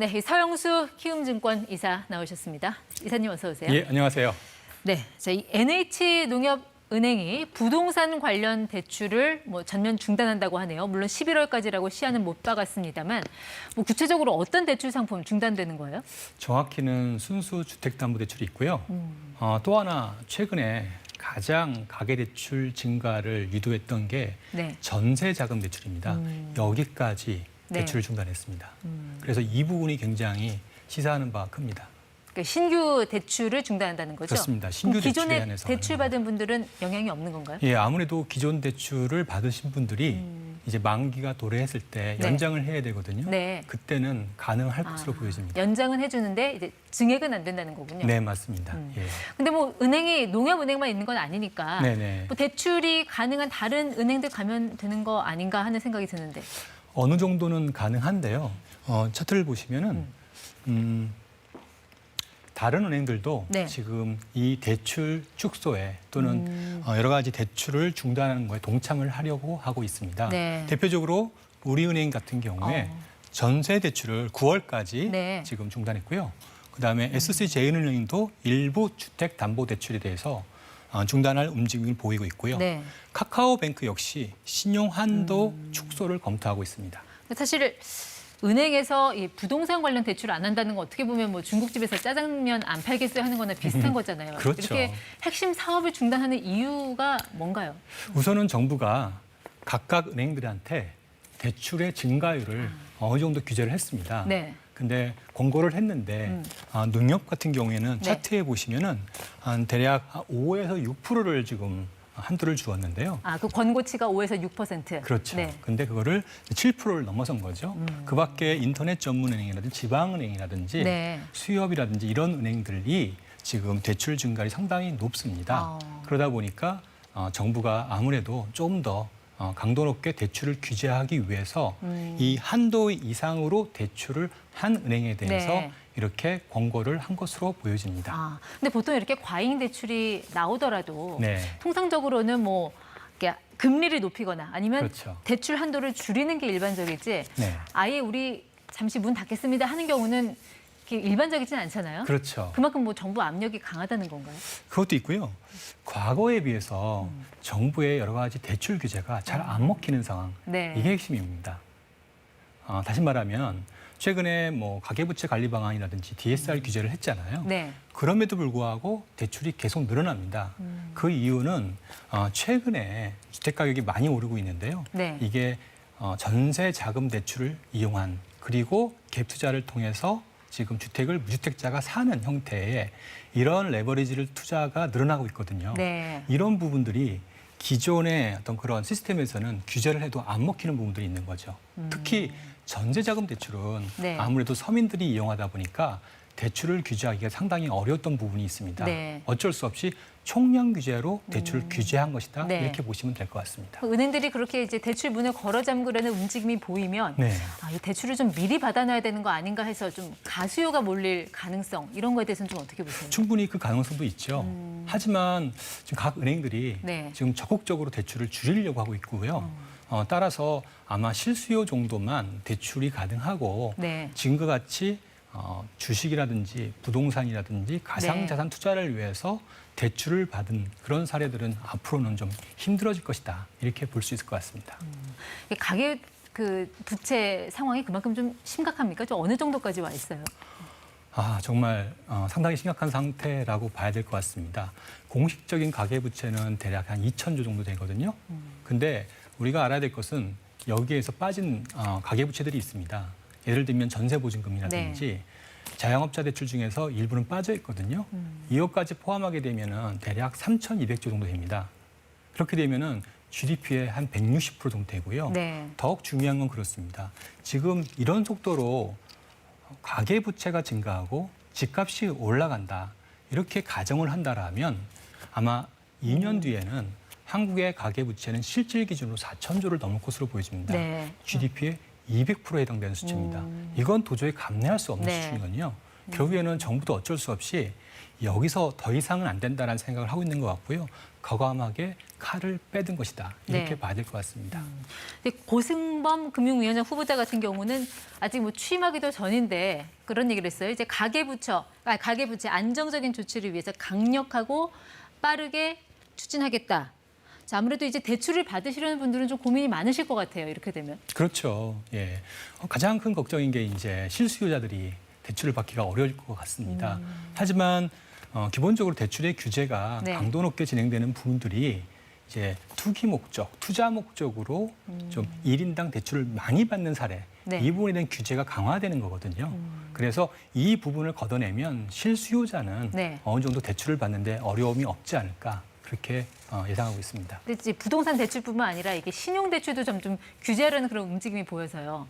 네, 서영수 키움증권 이사 나오셨습니다. 이사님 어서 오세요. 예, 안녕하세요. 네, 이 NH농협은행이 부동산 관련 대출을 전면 중단한다고 하네요. 물론 11월까지라고 시한은 못 박았습니다만 구체적으로 어떤 대출 상품 중단되는 거예요? 정확히는 순수 주택담보대출이 있고요. 또 하나 최근에 가장 가계대출 증가를 유도했던 게 네. 전세자금대출입니다. 여기까지 네. 대출을 중단했습니다. 그래서 이 부분이 굉장히 시사하는 바가 큽니다. 그러니까 신규 대출을 중단한다는 거죠? 그렇습니다. 신규 대출에 기존에 한해서 대출 받은 분들은 영향이 없는 건가요? 예, 아무래도 기존 대출을 받으신 분들이 이제 만기가 도래했을 때 네. 연장을 해야 되거든요. 네. 그때는 가능할 것으로 보여집니다. 연장은 해주는데 이제 증액은 안 된다는 거군요. 네, 맞습니다. 예. 근데 은행이 농협은행만 있는 건 아니니까 네네. 대출이 가능한 다른 은행들 가면 되는 거 아닌가 하는 생각이 드는데. 어느 정도는 가능한데요. 차트를 보시면은 다른 은행들도 네. 지금 이 대출 축소에 또는 여러 가지 대출을 중단하는 거에 동참을 하려고 하고 있습니다. 네. 대표적으로 우리은행 같은 경우에 전세 대출을 9월까지 네. 지금 중단했고요. 그다음에 SC제일은행도 일부 주택담보대출에 대해서 중단할 움직임을 보이고 있고요. 네. 카카오뱅크 역시 신용 한도 축소를 검토하고 있습니다. 사실 은행에서 이 부동산 관련 대출을 안 한다는 건 어떻게 보면 중국집에서 짜장면 안 팔겠어요 하는 거나 비슷한 거잖아요. 그렇죠. 이렇게 핵심 사업을 중단하는 이유가 뭔가요? 우선은 정부가 각각 은행들한테 대출의 증가율을 어느 정도 규제를 했습니다. 네. 근데 권고를 했는데 농협 같은 경우에는 네. 차트에 보시면은 한 대략 5에서 6%를 지금 한도를 주었는데요. 그 권고치가 5에서 6%. 그렇죠. 네. 근데 그거를 7%를 넘어선 거죠. 그 밖에 인터넷 전문은행이라든지 지방은행이라든지 네. 수협이라든지 이런 은행들이 지금 대출 증가율이 상당히 높습니다. 그러다 보니까 정부가 아무래도 좀 더 강도 높게 대출을 규제하기 위해서 이 한도 이상으로 대출을 한 은행에 대해서 네. 이렇게 권고를 한 것으로 보여집니다. 근데 보통 이렇게 과잉 대출이 나오더라도 네. 통상적으로는 이렇게 금리를 높이거나 아니면 그렇죠. 대출 한도를 줄이는 게 일반적이지 네. 아예 우리 잠시 문 닫겠습니다 하는 경우는 이렇게 일반적이진 않잖아요. 그렇죠. 그만큼 정부 압력이 강하다는 건가요? 그것도 있고요. 과거에 비해서 정부의 여러 가지 대출 규제가 잘 안 먹히는 상황. 네. 이게 핵심입니다. 다시 말하면 최근에 가계부채 관리 방안이라든지 DSR 규제를 했잖아요. 네. 그럼에도 불구하고 대출이 계속 늘어납니다. 그 이유는 최근에 주택 가격이 많이 오르고 있는데요. 네. 이게 전세 자금 대출을 이용한 그리고 갭 투자를 통해서 지금 주택을 무주택자가 사는 형태의 이런 레버리지를 투자가 늘어나고 있거든요. 네. 이런 부분들이 기존의 어떤 그런 시스템에서는 규제를 해도 안 먹히는 부분들이 있는 거죠. 특히 전세자금 대출은 네. 아무래도 서민들이 이용하다 보니까 대출을 규제하기가 상당히 어려웠던 부분이 있습니다. 네. 어쩔 수 없이 총량 규제로 대출을 규제한 것이다. 네. 이렇게 보시면 될 것 같습니다. 은행들이 그렇게 이제 대출 문을 걸어 잠그려는 움직임이 보이면 네. 이 대출을 좀 미리 받아놔야 되는 거 아닌가 해서 좀 가수요가 몰릴 가능성 이런 거에 대해서는 좀 어떻게 보세요? 충분히 그 가능성도 있죠. 하지만 지금 각 은행들이 네. 지금 적극적으로 대출을 줄이려고 하고 있고요. 따라서 아마 실수요 정도만 대출이 가능하고 네. 지금과 같이 주식이라든지 부동산이라든지 가상자산 투자를 위해서 대출을 받은 그런 사례들은 앞으로는 좀 힘들어질 것이다. 이렇게 볼 수 있을 것 같습니다. 가계 부채 상황이 그만큼 좀 심각합니까? 좀 어느 정도까지 와 있어요? 정말 상당히 심각한 상태라고 봐야 될 것 같습니다. 공식적인 가계부채는 대략 한 2,000조 정도 되거든요. 근데 우리가 알아야 될 것은 여기에서 빠진 가계부채들이 있습니다. 예를 들면 전세보증금이라든지 자영업자 대출 중에서 일부는 빠져 있거든요. 이것까지 포함하게 되면은 대략 3,200조 정도 됩니다. 그렇게 되면은 GDP의 한 160% 정도 되고요. 네. 더욱 중요한 건 그렇습니다. 지금 이런 속도로 가계부채가 증가하고 집값이 올라간다. 이렇게 가정을 한다라면 아마 2년 뒤에는 한국의 가계부채는 실질 기준으로 4,000조를 넘을 것으로 보여집니다. 네. GDP의 200%에 해당되는 수치입니다. 이건 도저히 감내할 수 없는 네. 수치거든요. 결국에는 정부도 어쩔 수 없이 여기서 더 이상은 안 된다는 생각을 하고 있는 것 같고요. 과감하게 칼을 빼든 것이다. 이렇게 네. 봐야 될 것 같습니다. 근데 고승범 금융위원장 후보자 같은 경우는 아직 뭐 취임하기도 전인데 그런 얘기를 했어요. 이제 가계부채 안정적인 조치를 위해서 강력하고 빠르게 추진하겠다. 자, 아무래도 이제 대출을 받으시려는 분들은 좀 고민이 많으실 것 같아요. 이렇게 되면. 그렇죠. 예. 가장 큰 걱정인 게 이제 실수요자들이 대출을 받기가 어려울 것 같습니다. 하지만 기본적으로 대출의 규제가 네. 강도 높게 진행되는 부분들이 이제 투기 목적, 투자 목적으로 좀 1인당 대출을 많이 받는 사례, 네. 이 부분에 대한 규제가 강화되는 거거든요. 그래서 이 부분을 걷어내면 실수요자는 네. 어느 정도 대출을 받는데 어려움이 없지 않을까 그렇게 예상하고 있습니다. 근데 이제 부동산 대출뿐만 아니라 이게 신용 대출도 좀 규제하려는 그런 움직임이 보여서요.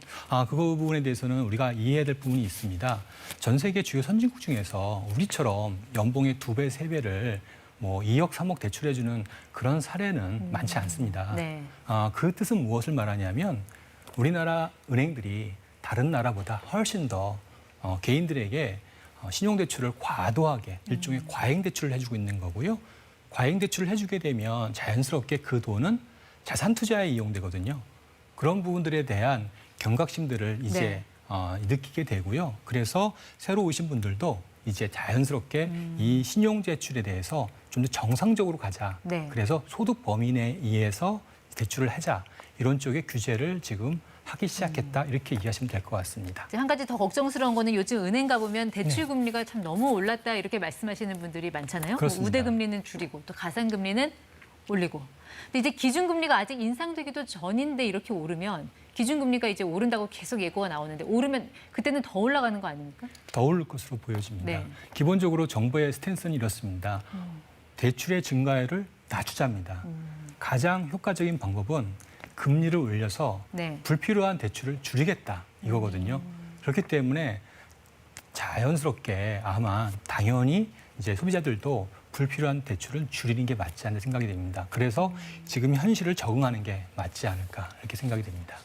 그 부분에 대해서는 우리가 이해해야 될 부분이 있습니다. 전 세계 주요 선진국 중에서 우리처럼 연봉의 2배, 3배를 뭐 2억, 3억 대출해주는 그런 사례는 많지 않습니다. 네. 그 뜻은 무엇을 말하냐면 우리나라 은행들이 다른 나라보다 훨씬 더 개인들에게 신용대출을 과도하게 일종의 과잉대출을 해주고 있는 거고요. 과잉대출을 해주게 되면 자연스럽게 그 돈은 자산 투자에 이용되거든요. 그런 부분들에 대한 경각심들을 이제 느끼게 되고요. 그래서 새로 오신 분들도 이제 자연스럽게 이 신용대출에 대해서 좀 더 정상적으로 가자. 네. 그래서 소득 범위 내에 의해서 대출을 하자. 이런 쪽의 규제를 지금 하기 시작했다. 이렇게 이해하시면 될 것 같습니다. 이제 한 가지 더 걱정스러운 거는 요즘 은행 가보면 대출 금리가 참 너무 올랐다 이렇게 말씀하시는 분들이 많잖아요. 그렇습니다. 우대 금리는 줄이고 또 가상 금리는 올리고. 근데 이제 기준 금리가 아직 인상되기도 전인데 이렇게 오르면 기준 금리가 이제 오른다고 계속 예고가 나오는데 오르면 그때는 더 올라가는 거 아닙니까? 더 오를 것으로 보여집니다. 네. 기본적으로 정부의 스탠스는 이렇습니다. 대출의 증가율을 낮추자입니다. 가장 효과적인 방법은 금리를 올려서 네. 불필요한 대출을 줄이겠다 이거거든요. 그렇기 때문에 자연스럽게 아마 당연히 이제 소비자들도 불필요한 대출을 줄이는 게 맞지 않나 생각이 됩니다. 그래서 지금 현실을 적응하는 게 맞지 않을까 이렇게 생각이 됩니다.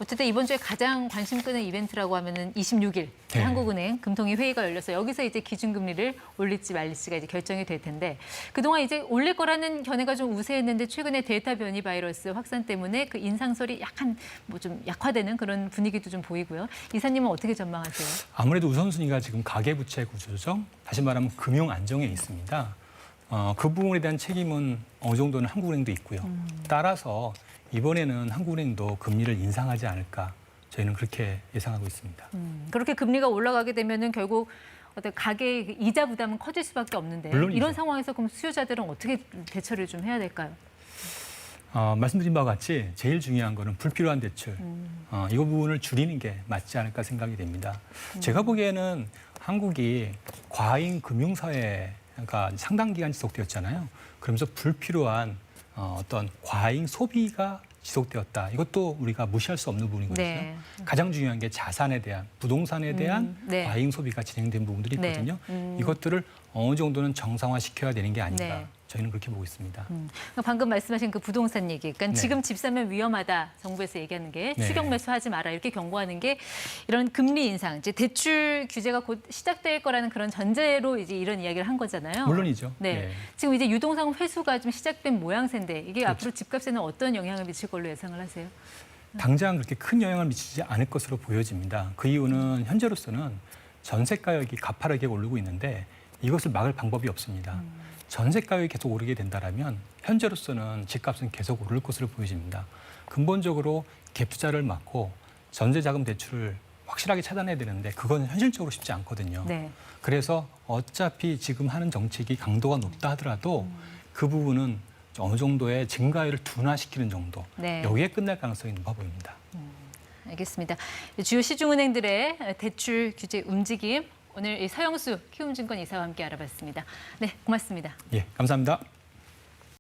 어쨌든 이번 주에 가장 관심 끄는 이벤트라고 하면은 26일 네. 한국은행 금통위 회의가 열려서 여기서 이제 기준금리를 올릴지 말릴지가 이제 결정이 될 텐데 그동안 이제 올릴 거라는 견해가 좀 우세했는데 최근에 델타 변이 바이러스 확산 때문에 그 인상설이 약간 뭐 좀 약화되는 그런 분위기도 좀 보이고요. 이사님은 어떻게 전망하세요? 아무래도 우선순위가 지금 가계부채 구조조정, 다시 말하면 금융 안정에 있습니다. 그 부분에 대한 책임은 어느 정도는 한국은행도 있고요. 따라서 이번에는 한국은행도 금리를 인상하지 않을까 저희는 그렇게 예상하고 있습니다. 그렇게 금리가 올라가게 되면은 결국 어떤 가계 이자 부담은 커질 수밖에 없는데 물론이죠. 이런 상황에서 그럼 수요자들은 어떻게 대처를 좀 해야 될까요? 말씀드린 바와 같이 제일 중요한 거는 불필요한 대출, 이 부분을 줄이는 게 맞지 않을까 생각이 됩니다. 제가 보기에는 한국이 과잉 금융사회가 상당 기간 지속되었잖아요. 그러면서 불필요한 어떤 과잉 소비가 지속되었다. 이것도 우리가 무시할 수 없는 부분이거든요. 네. 가장 중요한 게 자산에 대한, 부동산에 대한 네. 과잉 소비가 진행된 부분들이 네. 있거든요. 이것들을 어느 정도는 정상화시켜야 되는 게 아닌가. 네. 저희는 그렇게 보고 있습니다. 방금 말씀하신 그 부동산 얘기, 그러니까 네. 지금 집 사면 위험하다 정부에서 얘기하는 게 네. 추격 매수하지 마라 이렇게 경고하는 게 이런 금리 인상, 이제 대출 규제가 곧 시작될 거라는 그런 전제로 이제 이런 이야기를 한 거잖아요. 물론이죠. 네. 예. 지금 이제 유동상 회수가 좀 시작된 모양새인데 이게 그렇죠. 앞으로 집값에는 어떤 영향을 미칠 걸로 예상을 하세요? 당장 그렇게 큰 영향을 미치지 않을 것으로 보여집니다. 그 이유는 현재로서는 전세 가격이 가파르게 오르고 있는데 이것을 막을 방법이 없습니다. 전세 가격이 계속 오르게 된다면 현재로서는 집값은 계속 오를 것으로 보여집니다. 근본적으로 갭 투자를 막고 전세자금 대출을 확실하게 차단해야 되는데 그건 현실적으로 쉽지 않거든요. 네. 그래서 어차피 지금 하는 정책이 강도가 높다 하더라도 그 부분은 어느 정도의 증가율을 둔화시키는 정도 네. 여기에 끝날 가능성이 높아 보입니다. 알겠습니다. 주요 시중은행들의 대출 규제 움직임 오늘 이 서영수 키움증권 이사와 함께 알아봤습니다. 네, 고맙습니다. 예, 감사합니다.